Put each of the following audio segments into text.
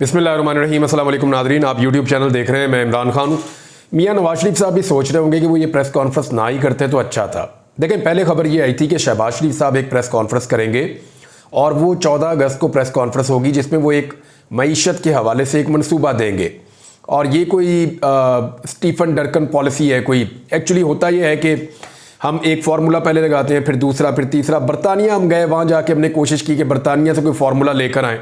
बिस्मिल्लाहिर्रहमानिर्रहीम। अस्सलाम वालेकुम नाज़रीन, आप यूट्यूब चैनल देख रहे हैं। मैं इमरान खान हूँ। मियां नवाज शरीफ साहब भी सोच रहे होंगे कि वो ये प्रेस कॉन्फ्रेंस ना ही करते तो अच्छा था। देखें, पहले खबर ये आई थी कि शहबाज शरीफ साहब एक प्रेस कॉन्फ्रेंस करेंगे और वो 14 अगस्त को प्रेस कॉन्फ्रेंस होगी जिसमें वो एक मईशत के हवाले से एक मनसूबा देंगे। और ये कोई स्टीफन डर्कन पॉलिसी है कोई। एक्चुअली होता ये है कि हम एक फार्मूला पहले लगाते हैं, फिर दूसरा, फिर तीसरा। बरतानिया हम गए, वहाँ जाके हमने कोशिश की कि बरतानिया से कोई फार्मूला लेकर आएँ,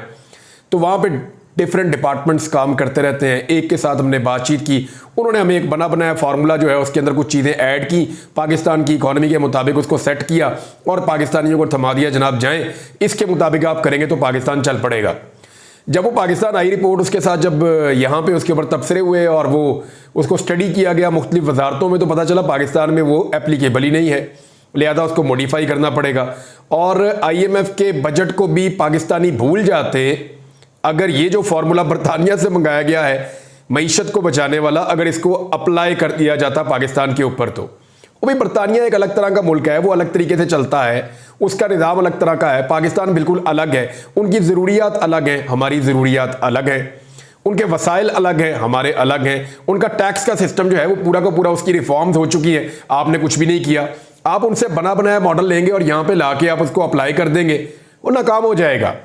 तो वहाँ पे डिफरेंट डिपार्टमेंट्स काम करते रहते हैं। एक के साथ हमने बातचीत की, उन्होंने हमें एक बना बनाया फार्मूला जो है उसके अंदर कुछ चीज़ें ऐड की, पाकिस्तान की इकॉनमी के मुताबिक उसको सेट किया और पाकिस्तानियों को थमा दिया, जनाब जाएं, इसके मुताबिक आप करेंगे तो पाकिस्तान चल पड़ेगा। जब वो पाकिस्तान आई रिपोर्ट, उसके साथ जब यहाँ पे उसके ऊपर तबसरे हुए और वो उसको स्टडी किया गया मुख्तलिफ वजारतों में, तो पता चला पाकिस्तान में वो एप्लीकेबल ही नहीं है, लिहाजा उसको मॉडिफाई करना पड़ेगा। और IMF के बजट को भी पाकिस्तानी भूल जाते अगर ये जो फार्मूला बरतानिया से मंगाया गया है मईशत को बचाने वाला, अगर इसको अप्लाई कर दिया जाता पाकिस्तान के ऊपर। तो वो भाई, बरतानिया एक अलग तरह का मुल्क है, वो अलग तरीके से चलता है, उसका निज़ाम अलग तरह का है। पाकिस्तान बिल्कुल अलग है, उनकी ज़रूरियात अलग हैं, हमारी ज़रूरियात अलग हैं, उनके वसाइल अलग हैं, हमारे अलग हैं। उनका टैक्स का सिस्टम जो है वो पूरा का पूरा उसकी रिफॉर्म्स हो चुकी है, आपने कुछ भी नहीं किया। आप उनसे बना बनाया मॉडल लेंगे और यहाँ पे लाके आप उसको अप्लाई कर देंगे, वो नाकाम हो जाएगा।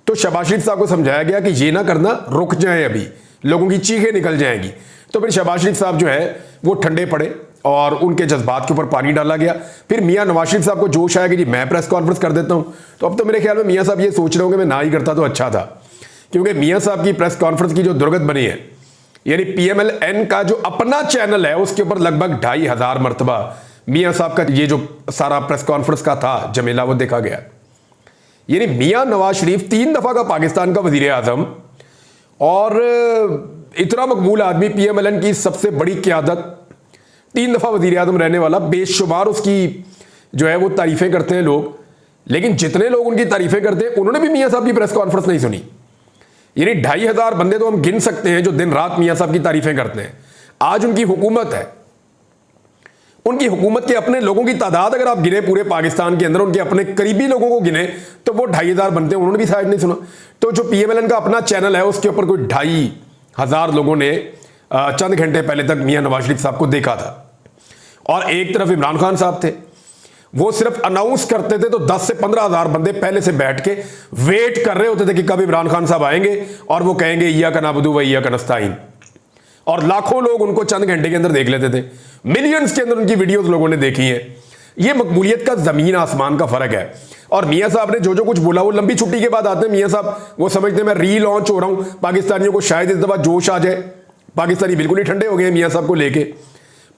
तो शहबाज शरीफ साहब को समझाया गया कि ये ना करना, रुक जाएं, अभी लोगों की चीखें निकल जाएंगी। तो फिर शहबाज शरीफ साहब जो है वो ठंडे पड़े और उनके जज्बात के ऊपर पानी डाला गया। फिर मियां नवाज शरीफ साहब को जोश आया कि जी मैं प्रेस कॉन्फ्रेंस कर देता हूं। तो अब तो मेरे ख्याल में मियां साहब ये सोच रहे होंगे मैं ना ही करता तो अच्छा था, क्योंकि मियां साहब की प्रेस कॉन्फ्रेंस की जो दुर्गत बनी है, यानी PMLN का जो अपना चैनल है उसके ऊपर लगभग 2500 मरतबा मियां साहब का ये जो सारा प्रेस कॉन्फ्रेंस का था जमेला वो देखा गया। यानी मियां नवाज शरीफ 3 दफा का पाकिस्तान का वजीर आजम और इतना मकबूल आदमी, PMLN की सबसे बड़ी क़यादत, 3 दफा वजीर आजम रहने वाला, बेशुमार उसकी जो है वो तारीफें करते हैं लोग। लेकिन जितने लोग उनकी तारीफें करते हैं उन्होंने भी मियां साहब की प्रेस कॉन्फ्रेंस नहीं सुनी। यानी 2500 बंदे तो हम गिन सकते हैं जो दिन रात मियां साहब की तारीफें करते हैं। आज उनकी हुकूमत है, उनकी हुकूमत के अपने लोगों की तादाद अगर आप गिने पूरे पाकिस्तान के अंदर, उनके अपने करीबी लोगों को गिने तो वो 2500 बनते हैं, उन्होंने भी शायद नहीं सुना। तो जो PMLN का अपना चैनल है उसके ऊपर कोई 2500 लोगों ने चंद घंटे पहले तक मियां नवाज शरीफ साहब को देखा था। और एक तरफ इमरान खान साहब थे, वो सिर्फ अनाउंस करते थे तो 10 से 15,000 बंदे पहले से बैठ के वेट कर रहे होते थे कि कब इमरान खान साहब आएंगे और वो कहेंगे इय्याका नअबुदु व इय्याका नस्तईन। और लाखों लोग उनको चंद घंटे के अंदर देख लेते थे, मिलियंस के अंदर उनकी वीडियोस लोगों ने देखी है। ये मकबूलियत का जमीन आसमान का फर्क है। और मियां साहब ने जो जो कुछ बोला वो लंबी छुट्टी के बाद आते हैं मियां साहब, वो समझते हैं मैं रीलॉन्च हो रहा हूं, पाकिस्तानियों को शायद इस दफा जोश आ जाए। पाकिस्तानी बिल्कुल ही ठंडे हो गए मियां साहब को लेके।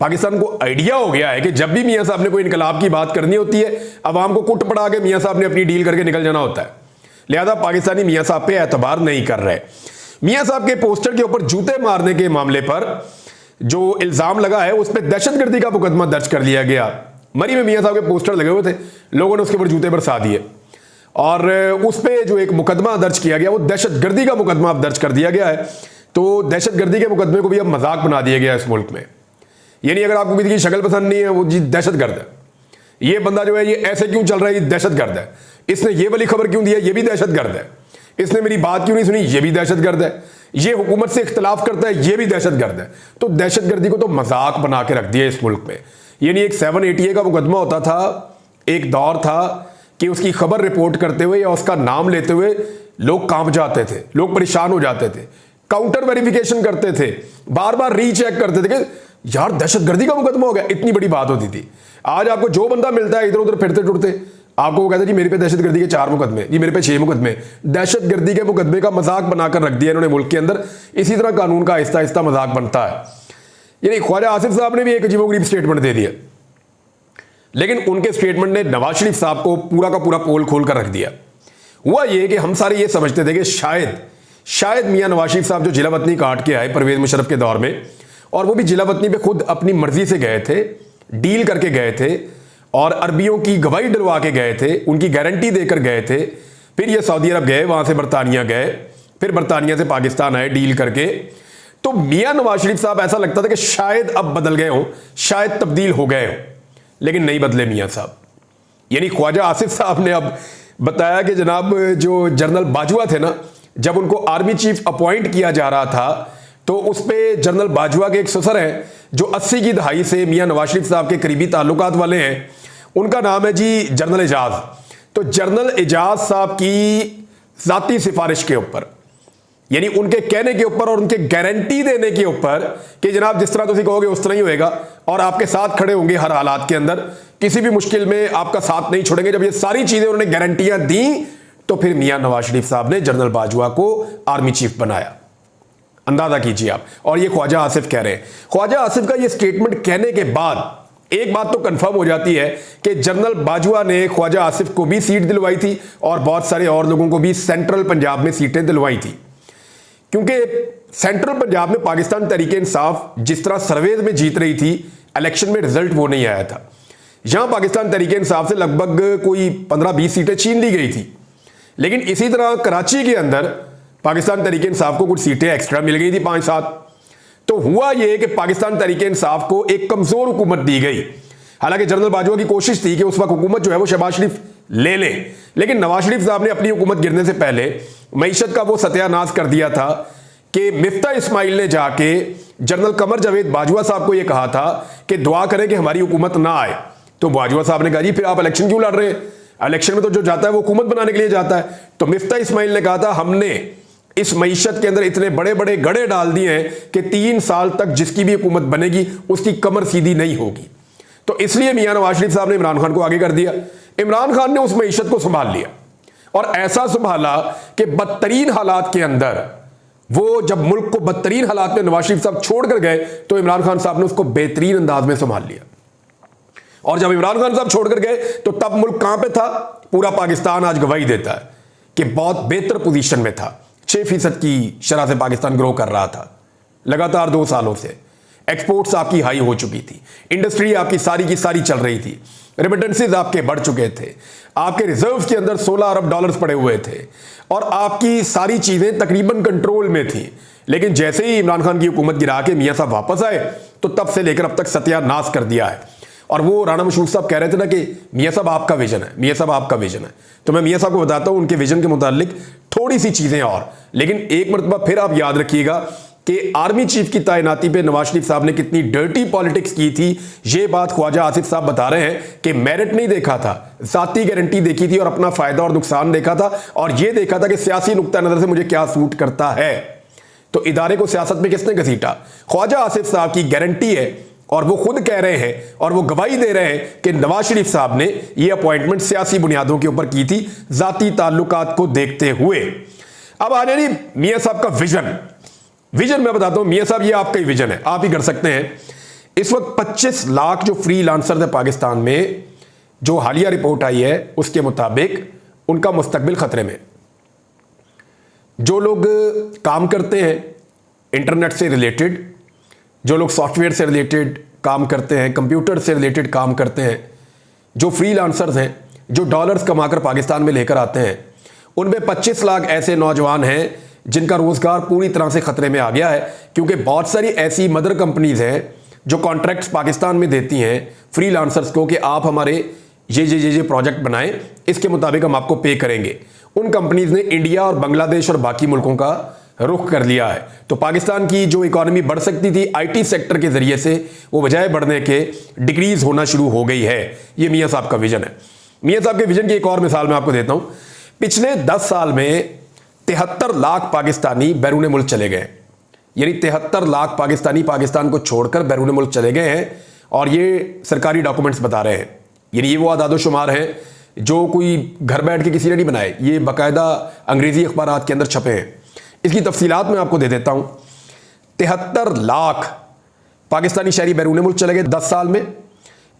पाकिस्तान को आइडिया हो गया है कि जब भी मियां साहब ने कोई इनकलाब की बात करनी होती है, अवाम को कुट पड़ा के मियां साहब ने अपनी डील करके निकल जाना होता है। लिहाजा पाकिस्तानी मियां साहब पे एतबार नहीं कर रहे। मियां साहब के पोस्टर के ऊपर जूते मारने के मामले पर जो इल्जाम लगा है उस पर दहशतगर्दी का मुकदमा दर्ज कर लिया गया। मरी में मियां साहब के पोस्टर लगे हुए थे, लोगों ने उसके ऊपर जूते बरसा दिए और उस पर जो एक मुकदमा दर्ज किया गया वो दहशतगर्दी का मुकदमा अब दर्ज कर दिया गया है। तो दहशतगर्दी के मुकदमे को भी अब मजाक बना दिया गया इस मुल्क में। यानी अगर आपको किसी की शक्ल पसंद नहीं है, वो जी दहशतगर्द है, ये बंदा जो है ये ऐसे क्यों चल रहा है, ये दहशतगर्द है, इसने ये वाली खबर क्यों दी है, ये भी दहशतगर्द है, इसने मेरी बात क्यों नहीं सुनी, ये भी दहशतगर्द है, ये हुकूमत से इख्तलाफ करता है, ये भी दहशतगर्द है। तो दहशतगर्दी को तो मजाक बना के रख दिया इस मुल्क में। यानी एक 780A का मुकदमा होता था, एक दौर था कि उसकी खबर रिपोर्ट करते हुए या उसका नाम लेते हुए लोग कांप जाते थे, लोग परेशान हो जाते थे, काउंटर वेरिफिकेशन करते थे, बार बार रीचेक करते थे कि यार दहशतगर्दी का मुकदमा हो गया, इतनी बड़ी बात होती थी। आज आपको जो बंदा मिलता है इधर उधर फिरते टुरते, आपको वो कहते हैं जी मेरे पे दहशतगर्दी के 4 मुकदमे, जी मेरे पे 6 मुकदमे। दहशतगर्दी के मुकदमे का मजाक बनाकर रख दिया इन्होंने मुल्क के अंदर। इसी तरह कानून का आहिस्ता आहिस्ता मजाक बनता है। यानी ख्वाजा आसिफ साहब ने भी एक अजीबोगरीब स्टेटमेंट दे दिया, लेकिन उनके स्टेटमेंट ने नवाज शरीफ साहब को पूरा का पूरा पोल खोल कर रख दिया। हुआ ये कि हम सारे ये समझते थे कि शायद मियां नवाज शरीफ साहब जो जिला वतनी काट के आए परवेज मुशर्रफ के दौर में, और वो भी जिला वतनी पे खुद अपनी मर्जी से गए थे, डील करके गए थे और अरबियों की गवाही डलवा के गए थे, उनकी गारंटी देकर गए थे। फिर ये सऊदी अरब गए, वहां से बरतानिया गए, फिर बरतानिया से पाकिस्तान आए डील करके। तो मियां नवाज शरीफ साहब ऐसा लगता था कि शायद अब बदल गए हों, शायद तब्दील हो गए हों, लेकिन नहीं बदले मियां साहब। यानी ख्वाजा आसिफ साहब ने अब बताया कि जनाब जो जनरल बाजवा थे ना, जब उनको आर्मी चीफ अपॉइंट किया जा रहा था तो उस पे जनरल बाजवा के एक ससुर हैं जो 80 की दहाई से मियां नवाज शरीफ साहब के करीबी ताल्लुकात वाले हैं, उनका नाम है जी जनरल एजाज। तो जनरल एजाज साहब की जाती सिफारिश के ऊपर, यानी उनके कहने के ऊपर और उनके गारंटी देने के ऊपर कि जनाब जिस तरह तुम कहोगे उस तरह ही होएगा और आपके साथ खड़े होंगे हर हालात के अंदर, किसी भी मुश्किल में आपका साथ नहीं छोड़ेंगे, जब ये सारी चीजें उन्होंने गारंटियां दी तो फिर मियां नवाज शरीफ साहब ने जनरल बाजवा को आर्मी चीफ बनाया। अंदाजा कीजिए आप। और ये ख्वाजा आसिफ कह रहे हैं। ख्वाजा आसिफ का ये स्टेटमेंट कहने के बाद एक बात तो कंफर्म हो जाती है कि जनरल बाजवा ने ख्वाजा आसिफ को भी सीट दिलवाई थी और बहुत सारे और लोगों को भी सेंट्रल पंजाब में सीटें दिलवाई थी, क्योंकि सेंट्रल पंजाब में पाकिस्तान तहरीक-ए-इंसाफ जिस तरह सर्वेज में जीत रही थी, इलेक्शन में रिजल्ट वो नहीं आया था। यहां पाकिस्तान तहरीक-ए-इंसाफ से लगभग कोई 15-20 सीटें छीन ली गई थी, लेकिन इसी तरह कराची के अंदर पाकिस्तान तहरीक-ए-इंसाफ को कुछ सीटें एक्स्ट्रा मिल गई थी 5-7। तो हुआ यह कि पाकिस्तान तहरीक-ए-इंसाफ को एक कमजोर हुकूमत दी गई। हालांकि जनरल बाजवा की कोशिश थी कि उस वक्त हुकूमत जो है वो शहबाज शरीफ ले लें, लेकिन नवाज शरीफ साहब ने अपनी हुकूमत गिरने से पहले मईशत का वो सत्यानाश कर दिया था कि मिफ्ता इस्माइल ने जाके जनरल कमर जावेद बाजवा साहब को यह कहा था कि दुआ करें कि हमारी हुकूमत ना आए। तो बाजवा साहब ने कहा जी फिर आप इलेक्शन क्यों लड़ रहे हैं, इलेक्शन में तो जो जाता है वो हुकूमत बनाने के लिए जाता है। तो मिफ्ता इस्माइल ने कहा था हमने इस मईशत के अंदर इतने बड़े बड़े गड़े डाल दिए हैं कि 3 साल तक जिसकी भी हुकूमत बनेगी उसकी कमर सीधी नहीं होगी। तो इसलिए मियां नवाज शरीफ साहब ने इमरान खान को आगे कर दिया। इमरान खान ने उस मईशत को संभाल लिया और ऐसा संभाला कि बदतरीन हालात के अंदर वो जब मुल्क को बदतरीन हालात में नवाज शरीफ साहब छोड़कर गए तो इमरान खान साहब ने उसको बेहतरीन अंदाज में संभाल लिया। और जब इमरान खान साहब छोड़कर गए तो तब मुल्क कहां पे था, पूरा पाकिस्तान आज गवाही देता है कि बहुत बेहतर पोजीशन में था। 6% की शरह से पाकिस्तान ग्रो कर रहा था लगातार 2 सालों से। एक्सपोर्ट्स आपकी हाई हो चुकी थी, इंडस्ट्री आपकी सारी की सारी चल रही थी, रेमिटेंसेज आपके बढ़ चुके थे, आपके रिजर्व के अंदर 16 अरब डॉलर्स पड़े हुए थे और आपकी सारी चीजें तकरीबन कंट्रोल में थी। लेकिन जैसे ही इमरान खान की हुकूमत गिरा के मियां साहब वापस आए तो तब से लेकर अब तक सत्यानाश कर दिया है। और वो राना मशरूफ साहब कह रहे थे ना कि मियां साहब आपका विजन है, मियां साहब आपका विजन है। तो मैं मियां साहब को बताता हूं उनके विजन के मुतालिक थोड़ी सी चीजें और, लेकिन एक मरतबा फिर आप याद रखिएगा कि आर्मी चीफ की तैनाती पे नवाज शरीफ साहब ने कितनी डर्टी पॉलिटिक्स की थी। ये बात ख्वाजा आसिफ साहब बता रहे हैं कि मेरिट नहीं देखा था, जाती गारंटी देखी थी और अपना फायदा और नुकसान देखा था और यह देखा था कि सियासी नुक्ता नजर से मुझे क्या सूट करता है। तो इदारे को सियासत में किसने घसीटा? ख्वाजा आसिफ साहब की गारंटी है और वो खुद कह रहे हैं और वो गवाही दे रहे हैं कि नवाज शरीफ साहब ने ये अपॉइंटमेंट सियासी बुनियादों के ऊपर की थी, जाती ताल्लुकात को देखते हुए। अब आ जाए मियां साहब का विजन मैं बताता हूं। मियां साहब ये आपका ही विजन है, आप ही कर सकते हैं। इस वक्त 25 लाख जो फ्री लांसर थे पाकिस्तान में, जो हालिया रिपोर्ट आई है उसके मुताबिक उनका मुस्तकबिल खतरे में। जो लोग काम करते हैं इंटरनेट से रिलेटेड, जो लोग सॉफ्टवेयर से रिलेटेड काम करते हैं, कंप्यूटर से रिलेटेड काम करते हैं, जो फ्रीलांसर्स हैं, जो डॉलर्स कमाकर पाकिस्तान में लेकर आते हैं, उनमें 25 लाख ऐसे नौजवान हैं जिनका रोजगार पूरी तरह से खतरे में आ गया है। क्योंकि बहुत सारी ऐसी मदर कंपनीज हैं जो कॉन्ट्रैक्ट्स पाकिस्तान में देती हैं फ्रीलांसर्स को कि आप हमारे ये प्रोजेक्ट बनाएं, इसके मुताबिक हम आपको पे करेंगे। उन कंपनीज ने इंडिया और बांग्लादेश और बाकी मुल्कों का रुख कर लिया है। तो पाकिस्तान की जो इकोनॉमी बढ़ सकती थी आईटी सेक्टर के जरिए से, वो बजाय बढ़ने के डिक्रीज होना शुरू हो गई है। ये मियां साहब का विजन है। मियां साहब के विजन की एक और मिसाल मैं आपको देता हूं। पिछले 10 साल में 73 लाख पाकिस्तानी बैरून मुल्क चले गए, यानी 73 लाख पाकिस्तानी पाकिस्तान को छोड़कर बैरून मुल्क चले गए हैं। और ये सरकारी डॉक्यूमेंट्स बता रहे हैं, यानी ये वो आदादोशुमार हैं जो कोई घर बैठ के किसी ने नहीं बनाए, ये बाकायदा अंग्रेजी अखबारात के अंदर छपे हैं। इसकी तफसीलात मैं आपको दे देता हूं। 73 लाख पाकिस्तानी शहरी बैरून मुल्क चले गए 10 साल में,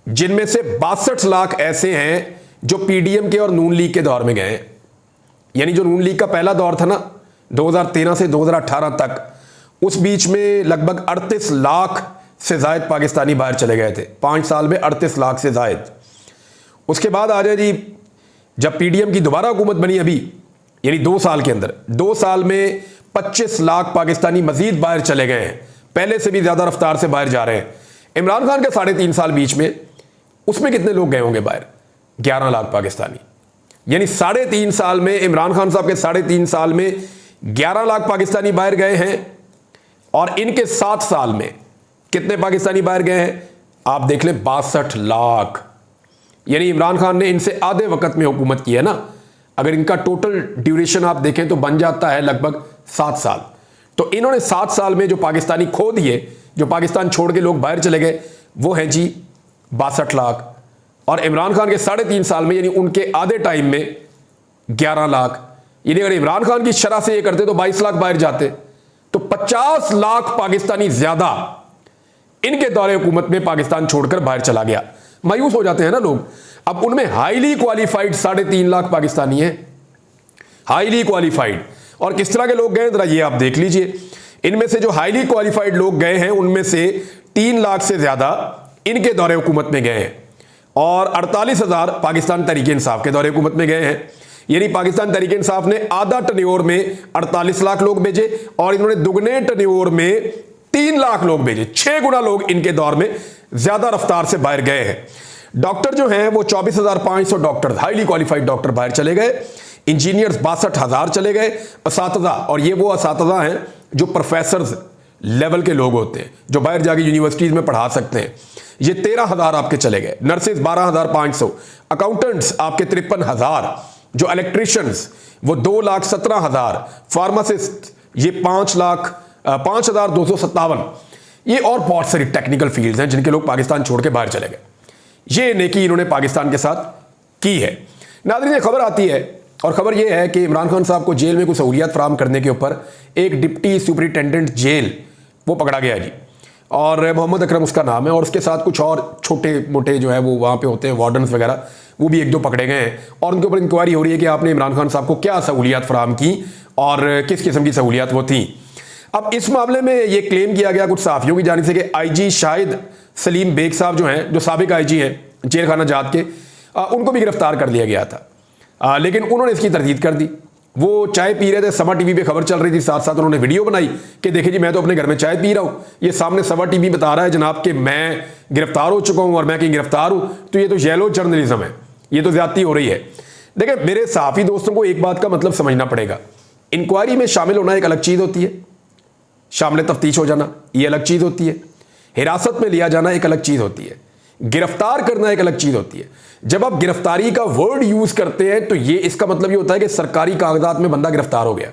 जिनमें से 62 लाख ऐसे हैं जो पीडीएम के और नून लीग के दौर में गए हैं। यानी जो नून लीग का पहला दौर था ना 2013 से 2018 तक, उस बीच में लगभग 38 लाख से जायद पाकिस्तानी बाहर चले गए थे। 5 साल में 38 लाख से जायद। उसके बाद आ जाए जी, जब पीडीएम की दोबारा हुकूमत बनी अभी, यानी 2 साल के अंदर, 2 साल में 25 लाख पाकिस्तानी मजीद बाहर चले गए हैं, पहले से भी ज्यादा रफ्तार से बाहर जा रहे हैं। इमरान खान के 3.5 साल बीच में, उसमें कितने लोग गए होंगे बाहर? 11 लाख पाकिस्तानी। यानी 3.5 साल में, इमरान खान साहब के 3.5 साल में 11 लाख पाकिस्तानी बाहर गए हैं और इनके 7 साल में कितने पाकिस्तानी बाहर गए हैं आप देख लें, 62 लाख। यानी इमरान खान ने इनसे आधे वक्त में हुकूमत की है ना। अगर इनका टोटल ड्यूरेशन आप देखें तो बन जाता है लगभग 7 साल। तो इन्होंने 7 साल में जो पाकिस्तानी खो दिए, जो पाकिस्तान छोड़ के लोग बाहर चले गए, वो हैं जी 62 लाख। और इमरान खान के 3.5 साल में यानी उनके आधे टाइम में 11 लाख। यानी अगर इमरान खान की शरह से ये करते तो 22 लाख बाहर जाते, तो 50 लाख पाकिस्तानी ज्यादा इनके दौरे हुकूमत में पाकिस्तान छोड़कर बाहर चला गया। मायूस हो जाते हैं ना लोग। अब उनमें हाईली क्वालिफाइड 3.5 लाख पाकिस्तानी हैं, हाईली क्वालिफाइड। और किस तरह के लोग गए जरा ये आप देख लीजिए। इनमें से जो हाईली क्वालिफाइड लोग गए हैं उनमें से 3 लाख से ज्यादा इनके दौरे हुकूमत में गए हैं और 48,000 पाकिस्तान तहरीक इंसाफ के दौरे हुकूमत में गए हैं। यानी पाकिस्तान तहरीक इंसाफ ने आधा टर्नओवर में 48 लाख लोग भेजे और इन्होंने दुगने टर्नओवर में 3 लाख लोग भेजे। 6 गुना लोग इनके दौर में ज्यादा रफ्तार से बाहर गए हैं। डॉक्टर जो हैं वो 24,500 डॉक्टर, हाईली क्वालिफाइड डॉक्टर बाहर चले गए। इंजीनियर्स 62,000 चले गए। असातिज़ा, और ये वो असातिज़ा हैं जो प्रोफेसर लेवल के लोग होते हैं, जो बाहर जाके यूनिवर्सिटीज में पढ़ा सकते हैं, ये 13,000 आपके चले गए। नर्सेज 12,500, अकाउंटेंट्स आपके 53,000, जो इलेक्ट्रिशियंस वो 2,17,000, फार्मासिस्ट ये 5,257। ये और बहुत सारी टेक्निकल फील्ड्स हैं जिनके लोग पाकिस्तान छोड़ के बाहर चले गए। ये नेकी इन्होंने पाकिस्तान के साथ की है। नाज़रीन, ये खबर आती है और खबर यह है कि इमरान खान साहब को जेल में कुछ सहूलियत फराहम करने के ऊपर एक डिप्टी सुपरिटेंडेंट जेल वो पकड़ा गया जी, और मोहम्मद अकरम उसका नाम है। और उसके साथ कुछ और छोटे मोटे जो है वो वहाँ पे होते हैं वार्डन्स वगैरह, वो भी 1-2 पकड़े गए हैं और उनके ऊपर इंक्वायरी हो रही है कि आपने इमरान खान साहब को क्या सहूलियत फराहम की और किस किस्म की सहूलियत वो थी। अब इस मामले में ये क्लेम किया गया कुछ सहाफ़ियों की जानिब से कि IG शाहिद सलीम बेग साहब जो हैं, जो साबिक IG हैं जेल खाना जात के, उनको भी गिरफ्तार कर लिया गया था। लेकिन उन्होंने इसकी तरदीद कर दी। वो चाय पी रहे थे, समा टीवी पे खबर चल रही थी, साथ साथ उन्होंने वीडियो बनाई कि देखिए जी मैं तो अपने घर में चाय पी रहा हूँ, ये सामने समा टीवी बता रहा है जनाब कि मैं गिरफ्तार हो चुका हूँ और मैं कहीं गिरफ्तार हूँ। तो ये तो येलो जर्नलिज्म है, ये तो ज्यादती हो रही है। देखिए मेरे सहाफ़ी दोस्तों को एक बात का मतलब समझना पड़ेगा। इंक्वायरी में शामिल होना एक अलग चीज़ होती है, शामिल तफ्तीश हो जाना ये अलग चीज़ होती है, हिरासत में लिया जाना एक अलग चीज़ होती है, गिरफ्तार करना एक अलग चीज़ होती है। जब आप गिरफ्तारी का वर्ड यूज़ करते हैं तो ये इसका मतलब ये होता है कि सरकारी कागजात में बंदा गिरफ्तार हो गया,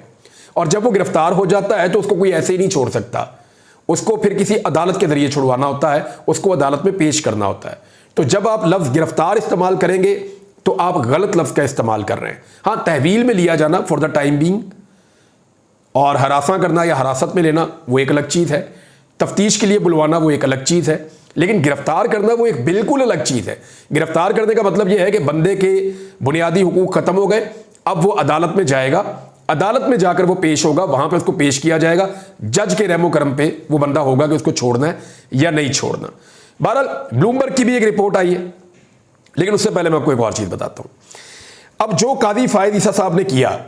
और जब वो गिरफ्तार हो जाता है तो उसको कोई ऐसे ही नहीं छोड़ सकता, उसको फिर किसी अदालत के जरिए छुड़वाना होता है, उसको अदालत में पेश करना होता है। तो जब आप लफ्ज़ गिरफ्तार इस्तेमाल करेंगे तो आप गलत लफ्ज़ का इस्तेमाल कर रहे हैं। हाँ, तहवील में लिया जाना फॉर द टाइम बीइंग और हरासा करना या हरासत में लेना वो एक अलग चीज़ है, तफ्तीश के लिए बुलवाना वो एक अलग चीज़ है, लेकिन गिरफ्तार करना वो एक बिल्कुल अलग चीज़ है। गिरफ्तार करने का मतलब यह है कि बंदे के बुनियादी हुकूक ख़त्म हो गए, अब वो अदालत में जाएगा, अदालत में जाकर वो पेश होगा, वहाँ पर उसको पेश किया जाएगा, जज के रहमो करम पे वो बंदा होगा कि उसको छोड़ना है या नहीं छोड़ना। बहरहाल ब्लूमबर्ग की भी एक रिपोर्ट आई है, लेकिन उससे पहले मैं आपको एक और चीज़ बताता हूँ। अब जो कादी फायद ईसा साहब ने किया,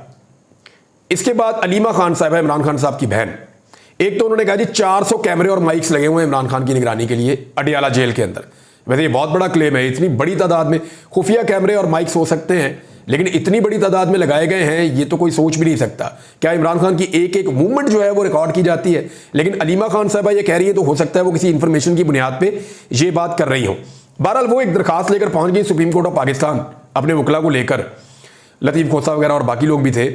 इसके बाद अलीमा खान साहब है इमरान खान साहब की बहन, एक तो उन्होंने कहा जी 400 कैमरे और माइक्स लगे हुए हैं इमरान खान की निगरानी के लिए अडियाला जेल के अंदर। वैसे ये बहुत बड़ा क्लेम है, इतनी बड़ी तादाद में खुफिया कैमरे और माइक्स हो सकते हैं, लेकिन इतनी बड़ी तादाद में लगाए गए हैं ये तो कोई सोच भी नहीं सकता। क्या इमरान खान की एक एक मूवमेंट जो है वो रिकॉर्ड की जाती है? लेकिन अलीमा खान साहबा ये कह रही है तो हो सकता है वो किसी इंफॉर्मेशन की बुनियाद पर ये बात कर रही हो। बहरहाल वो एक दरखास्त लेकर पहुंच गई सुप्रीम कोर्ट ऑफ पाकिस्तान अपने वकला को लेकर, लतीफ़ खोसा वगैरह और बाकी लोग भी थे,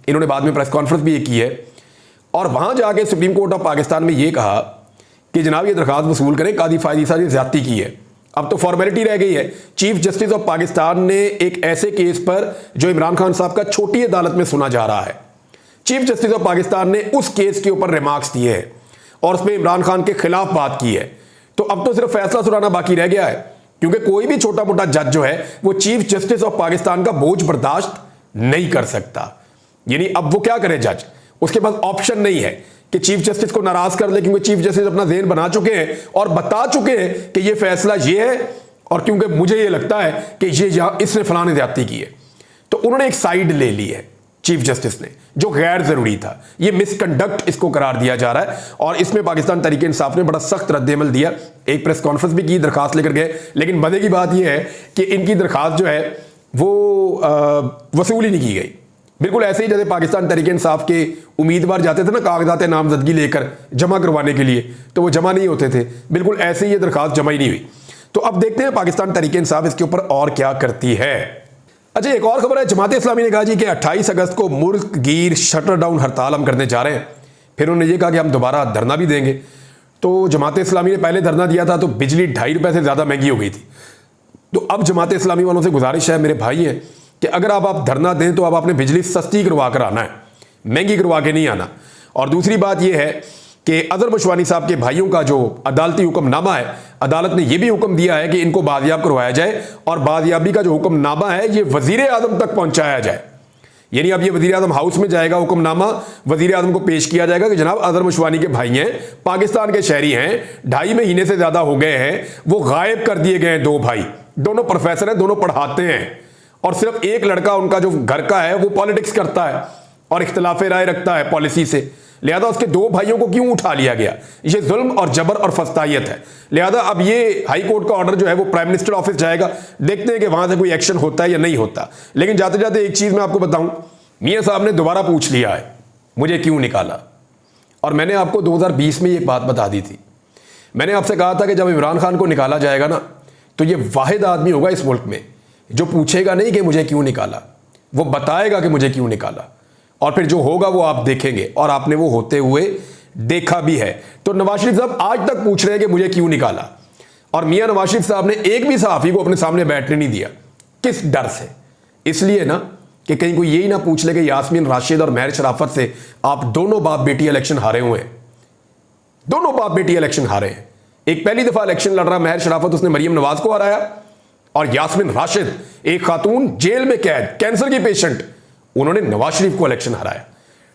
इन्होंने बाद में प्रेस कॉन्फ्रेंस भी की है और वहां जाके सुप्रीम कोर्ट ऑफ पाकिस्तान में ये कहा कि जनाब ये दरखास्त वसूल करें, कादी फायद ईसा ने ज्यादती की है। अब तो फॉर्मेलिटी रह गई है। चीफ जस्टिस ऑफ पाकिस्तान ने एक ऐसे केस पर जो इमरान खान साहब का छोटी अदालत में सुना जा रहा है, चीफ जस्टिस ऑफ पाकिस्तान ने उस केस के ऊपर रिमार्क्स दिए हैं और उसमें इमरान खान के खिलाफ बात की है। तो अब तो सिर्फ फैसला सुनाना बाकी रह गया है, क्योंकि कोई भी छोटा मोटा जज जो है वो चीफ जस्टिस ऑफ पाकिस्तान का बोझ बर्दाश्त नहीं कर सकता। यानी अब वो क्या करे जज, उसके पास ऑप्शन नहीं है कि चीफ जस्टिस को नाराज कर ले, क्योंकि चीफ जस्टिस अपना ज़हन बना चुके हैं और बता चुके हैं कि ये फैसला ये है और क्योंकि मुझे ये लगता है कि ये इसने फलाने ज्यादती की है। तो उन्होंने एक साइड ले ली है चीफ जस्टिस ने, जो गैर जरूरी था। ये मिसकंडक्ट इसको करार दिया जा रहा है और इसमें पाकिस्तान तहरीक इंसाफ ने बड़ा सख्त रद्द-ए-अमल दिया। एक प्रेस कॉन्फ्रेंस भी की, दरखास्त लेकर गए, लेकिन मजे की बात यह है कि इनकी दरखास्त जो है वो वसूल ही नहीं की गई। बिल्कुल ऐसे ही जैसे पाकिस्तान तहरीक इंसाफ के उम्मीदवार जाते थे ना कागजात नामजदगी लेकर जमा करवाने के लिए, तो वो जमा नहीं होते थे, बिल्कुल ऐसे ही ये दरखास्त जमा ही नहीं हुई। तो अब देखते हैं पाकिस्तान तहरीक इंसाफ इसके ऊपर और क्या करती है। अच्छा, एक और खबर है, जमात इस्लामी ने कहा जी कि 28 अगस्त को मुल्क गिर शटर डाउन हड़ताल हम करने जा रहे हैं। फिर उन्होंने ये कहा कि हम दोबारा धरना भी देंगे। तो जमात इस्लामी ने पहले धरना दिया था तो बिजली 2.5 रुपये से ज़्यादा महंगी हो गई थी। तो अब जमात इस्लामी वालों से गुजारिश है, मेरे भाई हैं, कि अगर आप धरना दें तो आप आपने बिजली सस्ती करवा कर आना है, महंगी करवा के नहीं आना। और दूसरी बात यह है कि अजहर बुशवानी साहब के भाइयों का जो अदालती हुक्मनामा है, अदालत ने यह भी हुक्म दिया है कि इनको बाजियाब करवाया जाए और बाजियाबी का जो हुक्मनामा है ये वजीर आजम तक पहुंचाया जाए। यानी अब ये वजीर आजम हाउस में जाएगा, हुक्मनामा वजीर आजम को पेश किया जाएगा कि जनाब अजहर बुशवानी के भाई हैं, पाकिस्तान के शहरी हैं, 2.5 महीने से ज्यादा हो गए हैं, वो गायब कर दिए गए हैं। 2 भाई, दोनों प्रोफेसर हैं, दोनों पढ़ाते हैं, और सिर्फ एक लड़का उनका जो घर का है वो पॉलिटिक्स करता है और इख्तिलाफ राय रखता है पॉलिसी से। लिहाजा उसके 2 भाइयों को क्यों उठा लिया गया? ये जुल्म और जबर और फस्तायत है। लिहाजा अब ये हाई कोर्ट का ऑर्डर जो है वो प्राइम मिनिस्टर ऑफिस जाएगा, देखते हैं कि वहां से कोई एक्शन होता है या नहीं होता। लेकिन जाते जाते एक चीज मैं आपको बताऊं, मियां साहब ने दोबारा पूछ लिया है मुझे क्यों निकाला। और मैंने आपको 2020 में ये बात बता दी थी। मैंने आपसे कहा था कि जब इमरान खान को निकाला जाएगा ना, तो ये वाहिद आदमी होगा इस मुल्क में जो पूछेगा नहीं कि मुझे क्यों निकाला, वो बताएगा कि मुझे क्यों निकाला। और फिर जो होगा वो आप देखेंगे, और आपने वो होते हुए देखा भी है। तो नवाज शरीफ साहब आज तक पूछ रहे हैं कि मुझे क्यों निकाला, और मियां नवाज शरीफ साहब ने एक भी सहाफी को अपने सामने बैठने नहीं दिया। किस डर से? इसलिए ना कि कहीं कोई यही ना पूछ ले कि यास्मीन राशिद और महर शराफत से आप दोनों बाप बेटी इलेक्शन हारे हुए हैं, दोनों बाप बेटी इलेक्शन हारे हैं। एक पहली दफा इलेक्शन लड़ रहा महर शराफत, उसने मरियम नवाज को हराया, और यास्मीन राशिद एक खातून जेल में कैद, कैंसर की पेशेंट, उन्होंने नवाज शरीफ को इलेक्शन हराया,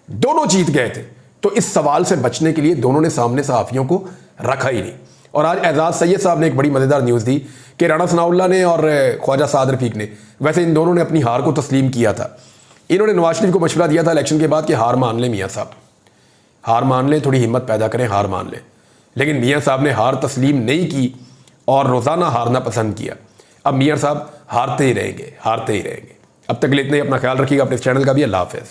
दोनों जीत गए थे। तो इस सवाल से बचने के लिए दोनों ने सामने सहाफियों को रखा ही नहीं। और आज एजाज सैयद साहब ने एक बड़ी मजेदार न्यूज दी कि राणा सनाउल्लाह ने और ख्वाजा साद रफीक ने, वैसे इन दोनों ने अपनी हार को तस्लीम किया था। इन्होंने नवाज शरीफ को मशवरा दिया था इलेक्शन के बाद कि हार मान लें मियाँ साहब, हार मान लें, थोड़ी हिम्मत पैदा करें, हार मान लें। लेकिन मियाँ साहब ने हार तस्लीम नहीं की और रोजाना हारना पसंद किया। अब मियाँ साहब हारते ही रहेंगे, हारते ही रहेंगे। अब तक के लिए इतना ही। अपना ख्याल रखिएगा, अपने चैनल का भी। अल्लाह हाफ़िज़।